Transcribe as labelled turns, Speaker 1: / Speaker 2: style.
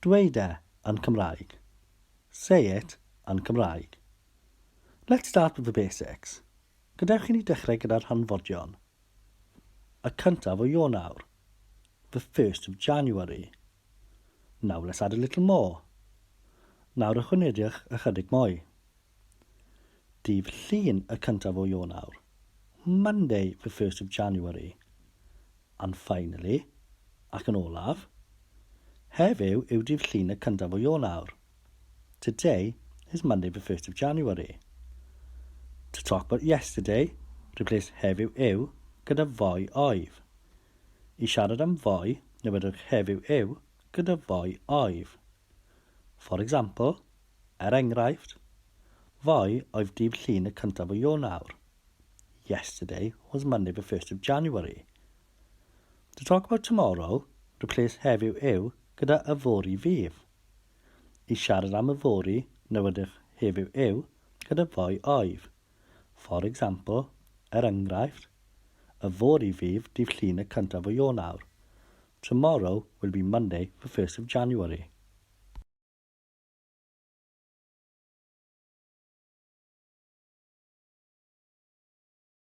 Speaker 1: Dwed yn Gymraeg. Say it yn Gymraeg. Let's start with the basics. Gadewch i ni dechrau gyda'r hanfodion. Y cyntaf o Ionawr. The 1st of January. Now let's add a little more. Nawr ychwanegwch ychydig mwy. Dydd Llun y cyntaf o Ionawr. Monday, the 1st of January. And finally, ac yn olaf, heddiw yw dydd Llun y cyntaf o Ionawr. Today is Monday, the 1st of January. To talk about yesterday, replace heddiw yw gyda foi oedd. I siarad am foi, newidwch heddiw yw gyda foi oedd. For example, enghraifft, foi oedd dydd Llun y cyntaf o Ionawr. Yesterday was Monday, the 1st of January. To talk about tomorrow, replace heddiw yw gyda yfori fydd. I siarad am yfori, newidwch heddiw yw gyda foi oedd. For example, enghraifft, yfori fydd dydd Llun y cyntaf o Ionawr. Tomorrow will be Monday, the 1st of January.